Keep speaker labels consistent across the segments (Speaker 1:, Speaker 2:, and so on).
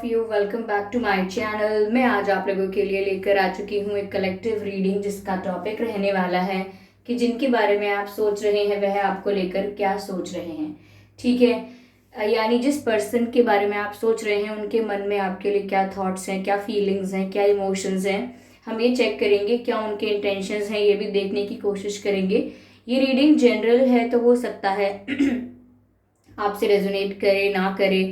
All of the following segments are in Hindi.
Speaker 1: Of you, welcome back to my channel. मैं आज आप लोगों के लिए लेकर आ चुकी हूँ एक कलेक्टिव रीडिंग जिसका टॉपिक रहने वाला है कि जिनके बारे में आप सोच रहे हैं वह आपको लेकर क्या सोच रहे हैं। ठीक है, यानी जिस पर्सन के बारे में आप सोच रहे हैं उनके मन में आपके लिए क्या थॉट्स हैं, क्या फीलिंग्स हैं, क्या इमोशंस हैं, हम ये चेक करेंगे। क्या उनके इंटेंशंस हैं ये भी देखने की कोशिश करेंगे। ये रीडिंग जनरल है तो हो सकता है आपसे रेजोनेट करे ना करे,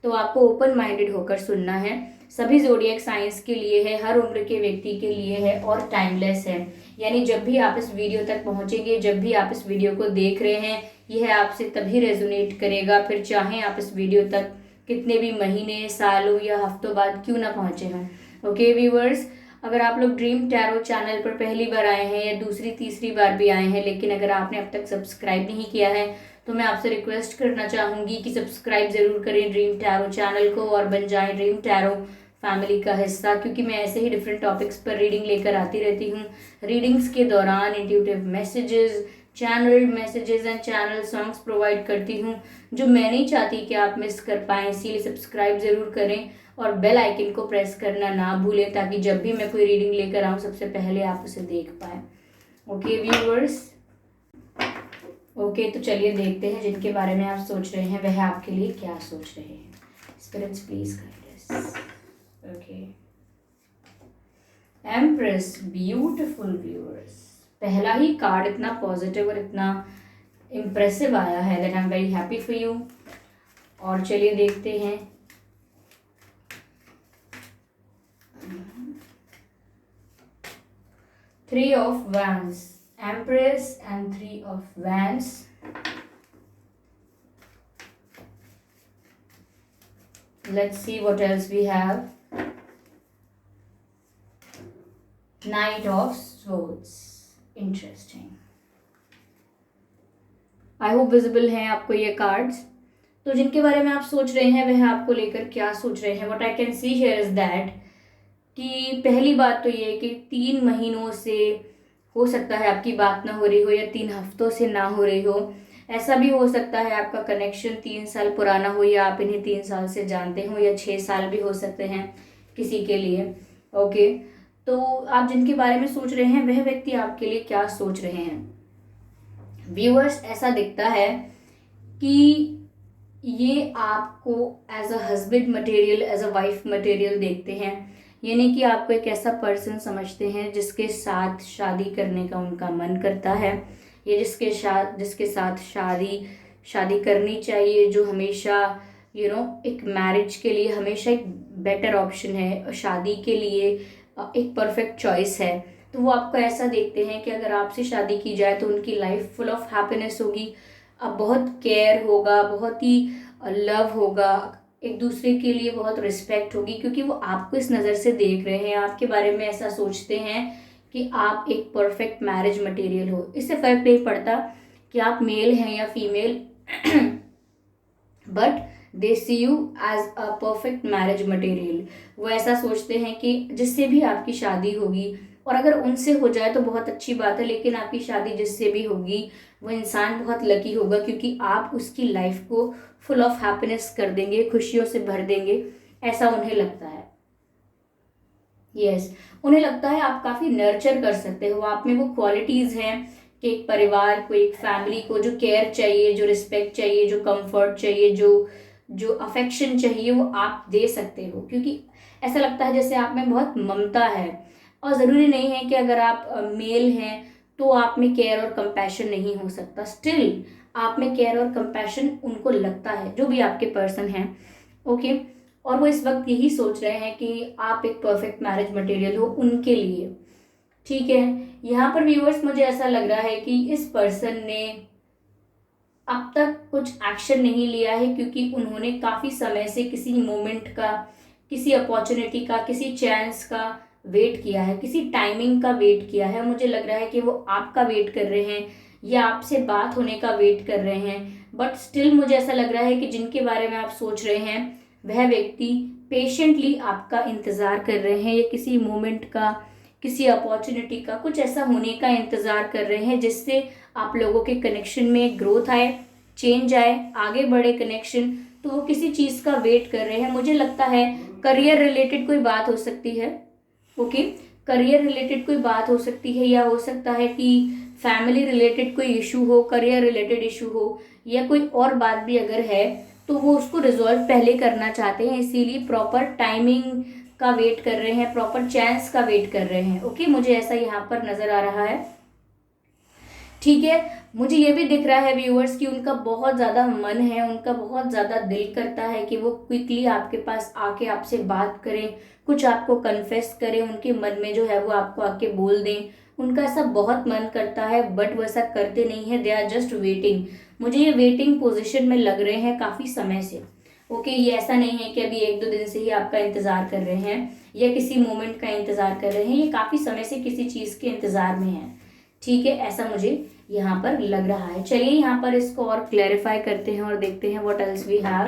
Speaker 1: तो आपको ओपन माइंडेड होकर सुनना है। सभी ज़ोडिएक साइंस के लिए है, हर उम्र के व्यक्ति के लिए है और टाइमलेस है। यानी जब भी आप इस वीडियो तक पहुंचेंगे, जब भी आप इस वीडियो को देख रहे हैं, यह आपसे तभी रेजोनेट करेगा, फिर चाहे आप इस वीडियो तक कितने भी महीने, सालों या हफ्तों बाद क्यों ना पहुंचे हों। ओके व्यूवर्स, अगर आप लोग ड्रीम टैरो चैनल पर पहली बार आए हैं या दूसरी तीसरी बार भी आए हैं, लेकिन अगर आपने अब तक सब्सक्राइब नहीं किया है तो मैं आपसे रिक्वेस्ट करना चाहूँगी कि सब्सक्राइब ज़रूर करें ड्रीम टैरो चैनल को और बन जाएं ड्रीम टैरो फैमिली का हिस्सा, क्योंकि मैं ऐसे ही डिफरेंट टॉपिक्स पर रीडिंग लेकर आती रहती हूँ। रीडिंग्स के दौरान intuitive messages, channel messages and channel songs provide करती हूँ जो मैं नहीं चाहती कि आप मिस कर पाएँ। इसीलिए सब्सक्राइब ज़रूर करें और बेल आइकन को प्रेस करना ना भूलें, ताकि जब भी मैं कोई रीडिंग लेकर आऊँ सबसे पहले आप उसे देख पाएँ। ओके व्यूवर्स, ओके तो चलिए देखते हैं जिनके बारे में आप सोच रहे हैं वह आपके लिए क्या सोच रहे हैं। Spirits please guide us. Okay, empress, beautiful viewers. पहला ही कार्ड इतना पॉजिटिव और इतना इम्प्रेसिव आया है that I am very happy for you. और चलिए देखते हैं। Three of wands, Empress and Three of Wands. Let's see what else we have. Knight of Swords. Interesting. I hope visible हैं आपको ये कार्ड्स। तो जिनके बारे में आप सोच रहे हैं वह आपको लेकर क्या सोच रहे हैं। What I can see here is that कि पहली बात तो ये कि 3 महीनों से हो सकता है आपकी बात ना हो रही हो या 3 हफ्तों से ना हो रही हो। ऐसा भी हो सकता है आपका कनेक्शन 3 साल पुराना हो या आप इन्हें 3 साल से जानते हो, या 6 साल भी हो सकते हैं किसी के लिए। ओके, तो आप जिनके बारे में सोच रहे हैं वह व्यक्ति आपके लिए क्या सोच रहे हैं। व्यूअर्स, ऐसा दिखता है कि ये आपको as a husband material, as a wife material देखते हैं। यानी कि आपको एक ऐसा पर्सन समझते हैं जिसके साथ शादी करने का उनका मन करता है, या जिसके साथ शादी करनी चाहिए, जो हमेशा एक मैरिज के लिए हमेशा एक बेटर ऑप्शन है, शादी के लिए एक परफेक्ट चॉइस है। तो वो आपको ऐसा देखते हैं कि अगर आपसे शादी की जाए तो उनकी लाइफ फुल ऑफ हैप्पीनेस होगी, अब बहुत केयर होगा, बहुत ही लव होगा, एक दूसरे के लिए बहुत रिस्पेक्ट होगी, क्योंकि वो आपको इस नज़र से देख रहे हैं, आपके बारे में ऐसा सोचते हैं कि आप एक परफेक्ट मैरिज मटेरियल हो। इससे फर्क नहीं पड़ता कि आप मेल हैं या female, but they see you as a perfect marriage material. वो ऐसा सोचते हैं कि जिससे भी आपकी शादी होगी, और अगर उनसे हो जाए तो बहुत अच्छी बात है, लेकिन आपकी शादी जिससे भी होगी वो इंसान बहुत लकी होगा, क्योंकि आप उसकी लाइफ को फुल ऑफ हैप्पीनेस कर देंगे, खुशियों से भर देंगे, ऐसा उन्हें लगता है। यस, उन्हें लगता है आप काफ़ी नर्चर कर सकते हो, आप में वो क्वालिटीज़ हैं कि एक परिवार को, एक फैमिली को जो केयर चाहिए, जो रिस्पेक्ट चाहिए, जो कंफर्ट चाहिए, जो अफेक्शन चाहिए, वो आप दे सकते हो, क्योंकि ऐसा लगता है जैसे आप में बहुत ममता है। और ज़रूरी नहीं है कि अगर आप मेल हैं तो आप में केयर और कंपैशन नहीं हो सकता, स्टिल आप में केयर और कंपैशन उनको लगता है, जो भी आपके पर्सन हैं। ओके, और वो इस वक्त यही सोच रहे हैं कि आप एक परफेक्ट मैरिज मटेरियल हो उनके लिए। ठीक है, यहाँ पर व्यूअर्स मुझे ऐसा लग रहा है कि इस पर्सन ने अब तक कुछ एक्शन नहीं लिया है, क्योंकि उन्होंने काफ़ी समय से किसी मोमेंट का, किसी अपॉर्चुनिटी का, किसी चांस का वेट किया है, किसी टाइमिंग का वेट किया है। मुझे लग रहा है कि वो आपका वेट कर रहे हैं या आपसे बात होने का वेट कर रहे हैं, बट स्टिल मुझे ऐसा लग रहा है कि जिनके बारे में आप सोच रहे हैं वह व्यक्ति पेशेंटली आपका इंतज़ार कर रहे हैं, या किसी मोमेंट का, किसी अपॉर्चुनिटी का, कुछ ऐसा होने का इंतज़ार कर रहे हैं जिससे आप लोगों के कनेक्शन में ग्रोथ आए, चेंज आए, आगे बढ़े कनेक्शन, तो वो किसी चीज़ का वेट कर रहे हैं। मुझे लगता है करियर रिलेटेड कोई बात हो सकती है। ओके, करियर रिलेटेड कोई बात हो सकती है, या हो सकता है कि फैमिली रिलेटेड कोई इशू हो, करियर रिलेटेड इशू हो, या कोई और बात भी अगर है तो वो उसको रिजॉल्व पहले करना चाहते हैं, इसीलिए प्रॉपर टाइमिंग का वेट कर रहे हैं, प्रॉपर चांस का वेट कर रहे हैं। ओके, मुझे ऐसा यहाँ पर नजर आ रहा है। ठीक है, मुझे ये भी दिख रहा है व्यूअर्स कि उनका बहुत ज़्यादा मन है, उनका बहुत ज़्यादा दिल करता है कि वो क्विकली आपके पास आके आपसे बात करें, कुछ आपको कन्फेस करें, उनके मन में जो है वो आपको आके बोल दें। उनका ऐसा बहुत मन करता है, बट वो ऐसा करते नहीं है, दे आर जस्ट वेटिंग। मुझे ये वेटिंग पोजिशन में लग रहे हैं काफ़ी समय से। ओके, ये ऐसा नहीं है कि अभी 1-2 दिन से ही आपका इंतज़ार कर रहे हैं या किसी मोमेंट का इंतज़ार कर रहे हैं, ये काफ़ी समय से किसी चीज़ के इंतज़ार में है। ठीक है, ऐसा मुझे यहाँ पर लग रहा है। चलिए यहाँ पर इसको और क्लैरिफाई करते हैं और देखते हैं व्हाट एल्स वी हैव,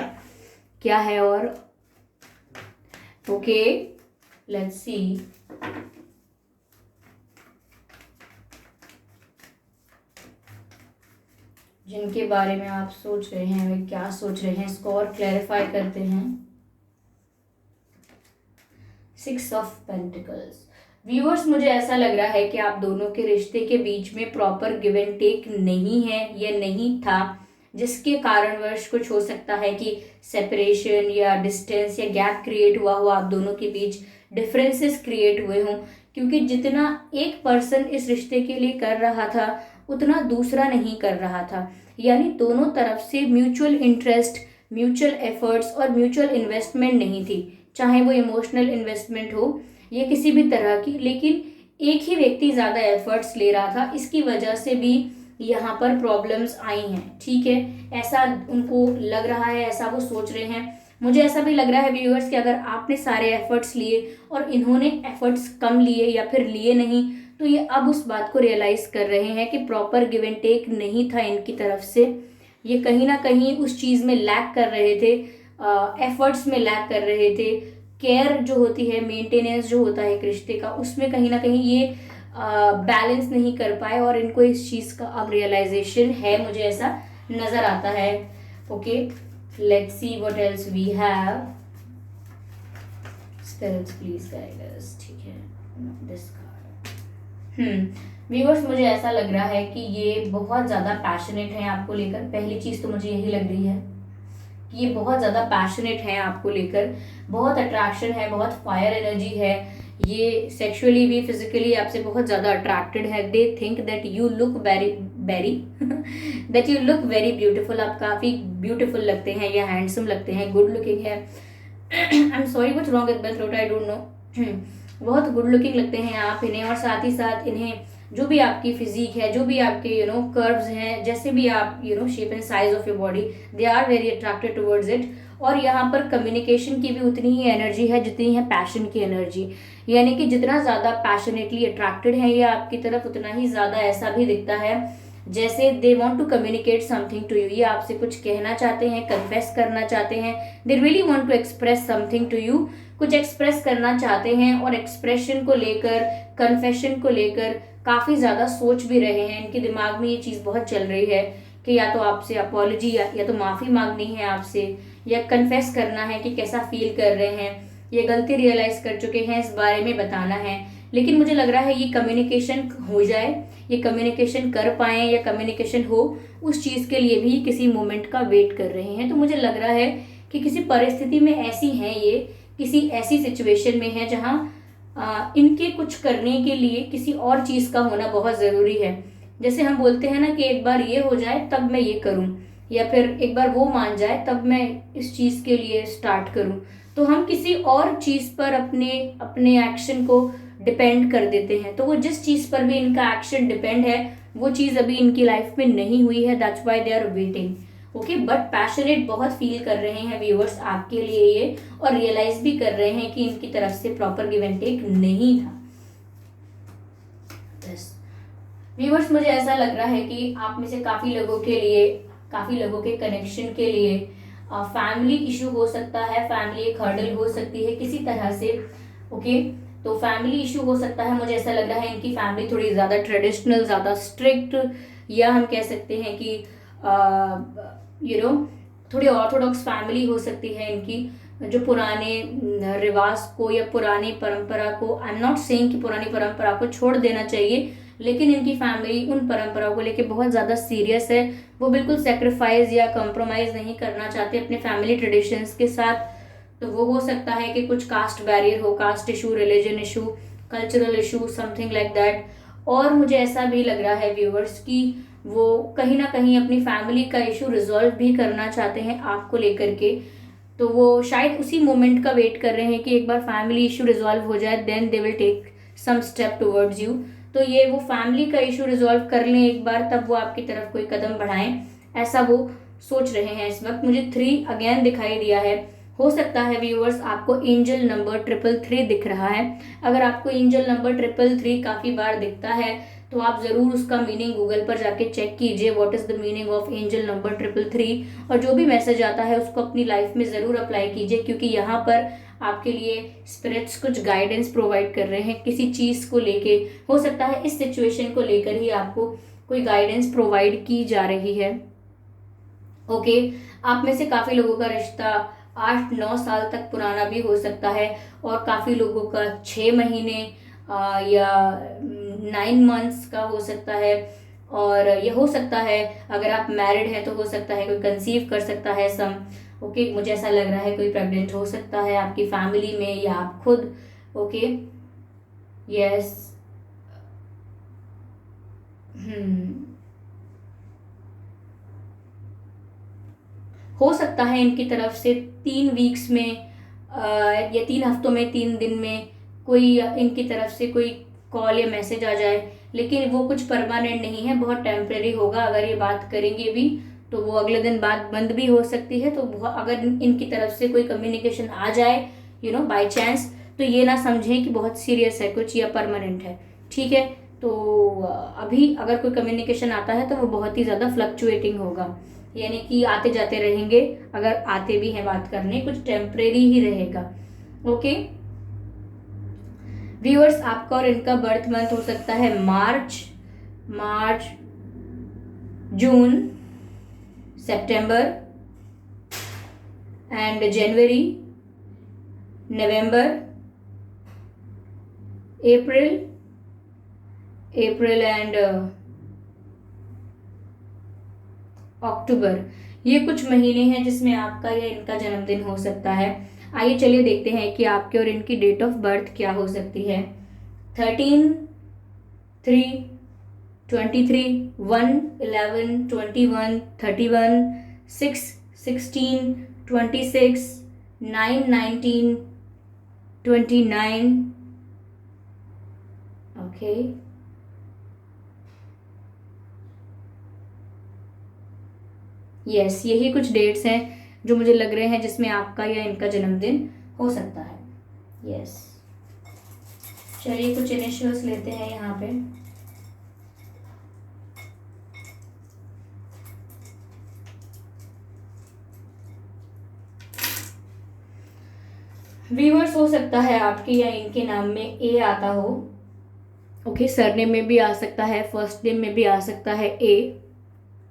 Speaker 1: क्या है और। ओके, लेट्स सी। जिनके बारे में आप सोच रहे हैं वे क्या सोच रहे हैं, इसको और क्लैरिफाई करते हैं। 6 ऑफ पेंटिकल्स। व्यूअर्स, मुझे ऐसा लग रहा है कि आप दोनों के रिश्ते के बीच में प्रॉपर गिव एंड टेक नहीं है या नहीं था, जिसके कारणवश कुछ हो सकता है कि सेपरेशन या डिस्टेंस या गैप क्रिएट हुआ हो, आप दोनों के बीच डिफरेंसेस क्रिएट हुए हों, क्योंकि जितना एक पर्सन इस रिश्ते के लिए कर रहा था उतना दूसरा नहीं कर रहा था। यानी दोनों तरफ से म्यूचुअल इंटरेस्ट, म्यूचुअल एफर्ट्स और म्यूचुअल इन्वेस्टमेंट नहीं थी, चाहे वो इमोशनल इन्वेस्टमेंट हो या किसी भी तरह की, लेकिन एक ही व्यक्ति ज़्यादा एफर्ट्स ले रहा था। इसकी वजह से भी यहाँ पर प्रॉब्लम्स आई हैं। ठीक है, ऐसा उनको लग रहा है, ऐसा वो सोच रहे हैं। मुझे ऐसा भी लग रहा है व्यूअर्स कि अगर आपने सारे एफर्ट्स लिए और इन्होंने एफर्ट्स कम लिए या फिर लिए नहीं, तो ये अब उस बात को रियलाइज़ कर रहे हैं कि प्रॉपर गिव एंड टेक नहीं था इनकी तरफ से। ये कहीं ना कहीं उस चीज़ में लैक कर रहे थे, एफर्ट्स में लैक कर रहे थे। केयर जो होती है, मेंटेनेंस जो होता है एक रिश्ते का, उसमें कहीं ना कहीं ये बैलेंस नहीं कर पाए और इनको इस चीज़ का अब रियलाइजेशन है, मुझे ऐसा नज़र आता है। Okay, let's see what else we have. Spirits please guide us. ठीक है, दिस कार्ड। व्यूअर्स, मुझे ऐसा लग रहा है कि ये बहुत ज़्यादा पैशनेट हैं आपको लेकर। पहली चीज़ तो मुझे यही लग रही है कि ये बहुत ज़्यादा पैशनेट हैं आपको लेकर, बहुत अट्रैक्शन है, बहुत फायर एनर्जी है। ये सेक्सुअली भी फिजिकली आपसे बहुत ज़्यादा अट्रैक्टेड है। They think that you look very very that you look very beautiful. आप काफ़ी ब्यूटीफुल लगते हैं या हैंडसम लगते हैं, गुड लुकिंग है। I am sorry what's wrong with my throat, I don't no. बहुत गुड लुकिंग लगते हैं आप इन्हें, और साथ ही साथ इन्हें जो भी आपकी फिजिक है, जो भी आपके कर्व्स हैं, जैसे भी आप shape and size of your body, they are very attracted towards it. और यहाँ पर कम्युनिकेशन की भी उतनी ही एनर्जी है जितनी है पैशन की एनर्जी। यानी कि जितना ज़्यादा पैशनेटली अट्रैक्टेड है ये आपकी तरफ, उतना ही ज़्यादा ऐसा भी दिखता है जैसे they want to communicate something to you. ये आपसे कुछ कहना चाहते हैं, कन्फेस करना चाहते हैं। They really want to express something to you, कुछ एक्सप्रेस करना चाहते हैं, और एक्सप्रेशन को लेकर, कन्फेशन को लेकर काफ़ी ज़्यादा सोच भी रहे हैं। इनके दिमाग में ये चीज़ बहुत चल रही है कि या तो आपसे अपॉलॉजी या तो माफ़ी मांगनी है आपसे, या कन्फेस करना है कि कैसा फील कर रहे हैं, ये गलती रियलाइज कर चुके हैं, इस बारे में बताना है। लेकिन मुझे लग रहा है ये कम्युनिकेशन हो जाए, ये कम्युनिकेशन कर पाएँ या कम्युनिकेशन हो, उस चीज़ के लिए भी किसी मोमेंट का वेट कर रहे हैं। तो मुझे लग रहा है कि किसी परिस्थिति में ऐसी हैं, ये किसी ऐसी सिचुएशन में है जहाँ इनके कुछ करने के लिए किसी और चीज़ का होना बहुत ज़रूरी है। जैसे हम बोलते हैं ना कि एक बार ये हो जाए तब मैं ये करूं, या फिर एक बार वो मान जाए तब मैं इस चीज़ के लिए स्टार्ट करूं। तो हम किसी और चीज़ पर अपने एक्शन को डिपेंड कर देते हैं। तो वो जिस चीज़ पर भी इनका एक्शन डिपेंड है वो चीज़ अभी इनकी लाइफ में नहीं हुई है, that's why they are waiting. Okay, but passionate बहुत फील कर रहे हैं व्यूअर्स आपके लिए ये, और रियलाइज भी कर रहे हैं कि इनकी तरफ से प्रॉपर गिव एंड टेक नहीं था। व्यूअर्स, मुझे ऐसा लग रहा है कि आप में से काफ़ी लोगों के कनेक्शन के लिए फैमिली इशू हो सकता है, फैमिली एक हर्डल हो सकती है किसी तरह से। ओके, तो फैमिली इशू हो सकता है। मुझे ऐसा लग रहा है इनकी फैमिली थोड़ी ज़्यादा ट्रेडिशनल, ज़्यादा स्ट्रिक्ट, या हम कह सकते हैं कि थोड़ी ऑर्थोडॉक्स फैमिली हो सकती है इनकी, जो पुराने रिवाज को या पुरानी परंपरा को, आई एम नॉट सेइंग कि पुरानी परंपरा को छोड़ देना चाहिए, लेकिन इनकी फैमिली उन परंपराओं को लेके बहुत ज़्यादा सीरियस है। वो बिल्कुल सेक्रीफाइस या कॉम्प्रोमाइज़ नहीं करना चाहते अपने फैमिली ट्रेडिशंस के साथ। तो वो हो सकता है कि कुछ कास्ट बैरियर हो, caste issue, religion issue, cultural issue, something like that. और मुझे ऐसा भी लग रहा है व्यूअर्स कि वो कहीं ना कहीं अपनी फैमिली का इशू रिजॉल्व भी करना चाहते हैं आपको लेकर के। तो वो शायद उसी मोमेंट का वेट कर रहे हैं कि एक बार फैमिली इशू रिजॉल्व हो जाए, then they will take some step towards you. तो ये वो फैमिली का इशू रिजॉल्व कर लें एक बार, तब वो आपकी तरफ कोई कदम बढ़ाएं, ऐसा वो सोच रहे हैं इस वक्त। मुझे 3 अगेन दिखाई दिया है। हो सकता है व्यूअर्स आपको एंजल नंबर 333 दिख रहा है। अगर आपको एंजल नंबर 333 काफ़ी बार दिखता है तो आप ज़रूर उसका मीनिंग गूगल पर जाके चेक कीजिए, what is the meaning of angel number 333, और जो भी मैसेज आता है उसको अपनी लाइफ में ज़रूर अप्लाई कीजिए, क्योंकि यहाँ पर आपके लिए स्पिरिट्स कुछ गाइडेंस प्रोवाइड कर रहे हैं किसी चीज़ को लेके। हो सकता है इस सिचुएशन को लेकर ही आपको कोई गाइडेंस प्रोवाइड की जा रही है। ओके, आप में से काफ़ी लोगों का रिश्ता 8-9 साल तक पुराना भी हो सकता है, और काफ़ी लोगों का 6 महीने या 9 मंथ्स का हो सकता है। और ये हो सकता है अगर आप मैरिड हैं तो हो सकता है कोई कंसीव कर सकता है सम। ओके, मुझे ऐसा लग रहा है कोई प्रेग्नेंट हो सकता है आपकी फैमिली में या आप खुद। Okay, yes. हो सकता है इनकी तरफ से 3 वीक्स में या 3 हफ्तों में, 3 दिन में कोई इनकी तरफ से कोई कॉल या मैसेज आ जाए, लेकिन वो कुछ परमानेंट नहीं है, बहुत टेम्परेरी होगा। अगर ये बात करेंगे भी तो वो अगले दिन बात बंद भी हो सकती है। तो अगर इनकी तरफ से कोई कम्युनिकेशन आ जाए बाय चांस, तो ये ना समझें कि बहुत सीरियस है कुछ या परमानेंट है। ठीक है, तो अभी अगर कोई कम्युनिकेशन आता है तो वो बहुत ही ज़्यादा फ्लक्चुएटिंग होगा, यानी कि आते जाते रहेंगे। अगर आते भी हैं बात करने, कुछ टेम्परेरी ही रहेगा। ओके व्यूअर्स, आपका और इनका बर्थ मंथ हो सकता है मार्च, जून, सितंबर and January, November, April and October. ये कुछ महीने हैं जिसमें आपका या इनका जन्मदिन हो सकता है। आइए चलिए देखते हैं कि आपके और इनकी डेट ऑफ बर्थ क्या हो सकती है। 13, 3, 21, 31, 6, 16, 26, 9, 19, 29। ओके, यस, यही कुछ डेट्स हैं जो मुझे लग रहे हैं जिसमें आपका या इनका जन्मदिन हो सकता है। यस, चलिए कुछ इनिशियल्स लेते हैं यहाँ पे। व्यूअर्स, हो सकता है आपके या इनके नाम में ए आता हो। ओके, सरनेम में भी आ सकता है, फर्स्ट नेम में भी आ सकता है ए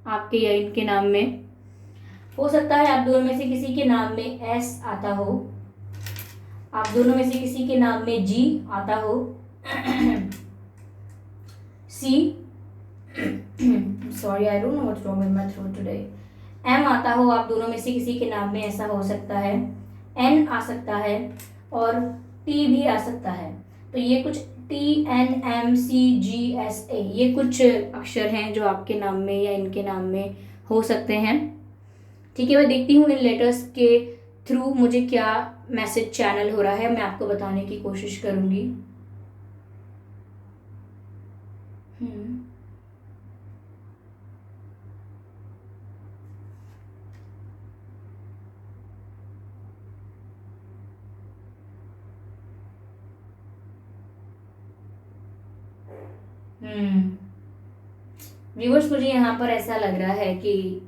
Speaker 1: आपके या इनके नाम में। हो सकता है आप दोनों में से किसी के नाम में एस आता हो, आप दोनों में से किसी के नाम में जी आता हो, सी, sorry I don't know what's wrong with my throat today, एम आता हो, आप दोनों में से किसी के नाम में ऐसा हो सकता है, एन आ सकता है, और टी भी आ सकता है। तो ये कुछ TNMCGSA, ये कुछ अक्षर हैं जो आपके नाम में या इनके नाम में हो सकते हैं। ठीक है, मैं देखती हूँ इन लेटर्स के थ्रू मुझे क्या मैसेज चैनल हो रहा है, मैं आपको बताने की कोशिश करूँगी। व्यूअर्स, मुझे यहाँ पर ऐसा लग रहा है कि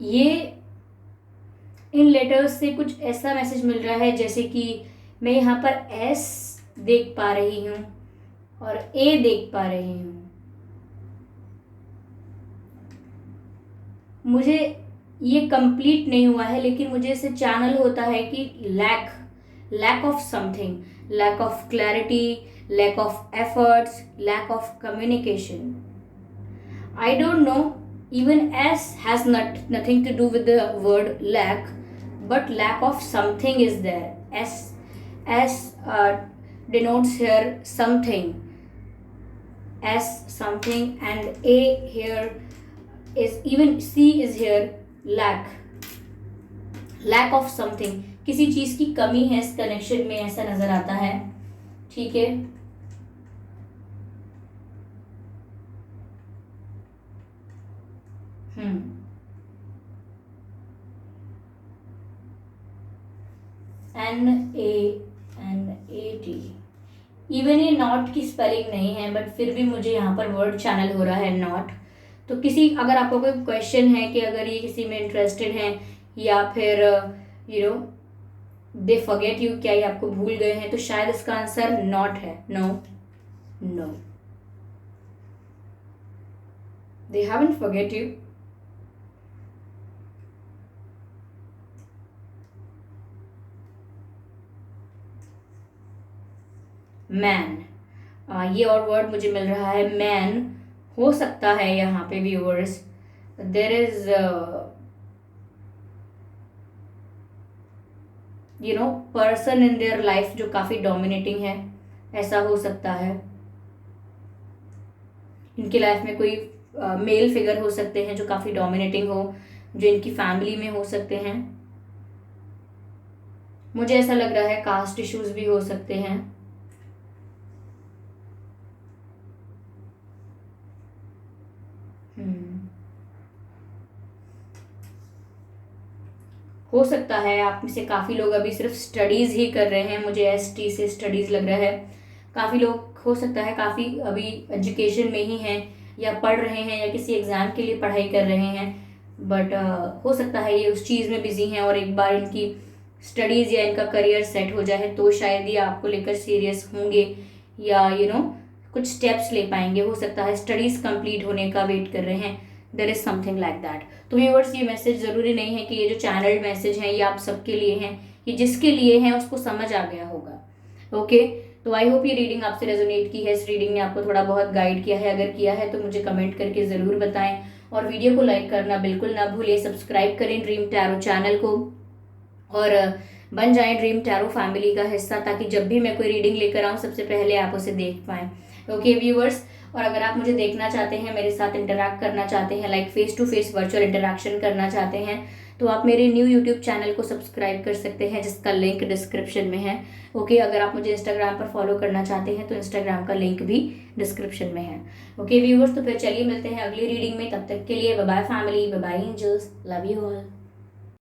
Speaker 1: ये इन लेटर्स से कुछ ऐसा मैसेज मिल रहा है जैसे कि मैं यहाँ पर एस देख पा रही हूँ और ए देख पा रही हूँ। मुझे ये कंप्लीट नहीं हुआ है, लेकिन मुझे इससे चैनल होता है कि lack of something, lack of clarity, lack of efforts, lack of communication. I don't know, even S has nothing to do with the word lack, but lack of something is there. S denotes here something, S something, and A here is, even C is here, lack of something, किसी चीज की कमी है इस कनेक्शन में, ऐसा नजर आता है। ठीक है, NANAT, इवन ये नॉट की स्पेलिंग नहीं है, बट फिर भी मुझे यहाँ पर वर्ड चैनल हो रहा है नॉट। तो किसी, अगर आपको कोई क्वेश्चन है कि अगर ये किसी में इंटरेस्टेड हैं या फिर दे फॉरगेट यू, क्या ये आपको भूल गए हैं, तो शायद इसका आंसर नॉट है। No, they haven't forget you. Man, ये और वर्ड मुझे मिल रहा है मैन, हो सकता है यहाँ पे viewers there is person in their life जो काफी डोमिनेटिंग है, ऐसा हो सकता है। इनकी लाइफ में कोई मेल फिगर हो सकते हैं जो काफी डोमिनेटिंग हो, जो इनकी फैमिली में हो सकते हैं। मुझे ऐसा लग रहा है कास्ट इश्यूज भी हो सकते हैं। हो सकता है आप में से काफ़ी लोग अभी सिर्फ स्टडीज़ ही कर रहे हैं, मुझे ST से स्टडीज़ लग रहा है। काफ़ी लोग हो सकता है काफ़ी अभी एजुकेशन में ही हैं या पढ़ रहे हैं या किसी एग्ज़ाम के लिए पढ़ाई कर रहे हैं, बट हो सकता है ये उस चीज़ में बिजी हैं और एक बार इनकी स्टडीज़ या इनका करियर सेट हो जाए तो शायद ये आपको लेकर सीरियस होंगे या कुछ स्टेप्स ले पाएंगे। हो सकता है स्टडीज़ कंप्लीट होने का वेट कर रहे हैं, there is something like that. तो व्यूअर्स, ये मैसेज ज़रूरी नहीं है कि ये जो चैनल्ड मैसेज है ये आप सबके लिए हैं, ये जिसके लिए हैं उसको समझ आ गया होगा। ओके, तो आई होप ये रीडिंग आपसे रेजोनेट की है, इस रीडिंग ने आपको थोड़ा बहुत गाइड किया है। अगर किया है तो मुझे कमेंट करके ज़रूर बताएं और वीडियो को लाइक करना बिल्कुल ना भूलिए। सब्सक्राइब करें ड्रीम टैरो चैनल को और बन जाएं ड्रीम टैरो फैमिली का हिस्सा, ताकि जब भी मैं कोई रीडिंग लेकर आऊँ सबसे पहले आप उसे देख पाएँ। ओके व्यूअर्स, और अगर आप मुझे देखना चाहते हैं, मेरे साथ इंटरैक्ट करना चाहते हैं, like face to face virtual interaction करना चाहते हैं, तो आप मेरे न्यू यूट्यूब चैनल को सब्सक्राइब कर सकते हैं जिसका लिंक डिस्क्रिप्शन में है। ओके, अगर आप मुझे इंस्टाग्राम पर फॉलो करना चाहते हैं तो इंस्टाग्राम का लिंक भी डिस्क्रिप्शन में है। ओके व्यूअर्स, तो फिर चलिए मिलते हैं अगली रीडिंग में। तब तक के लिए bye bye family, bye bye angels, love you all.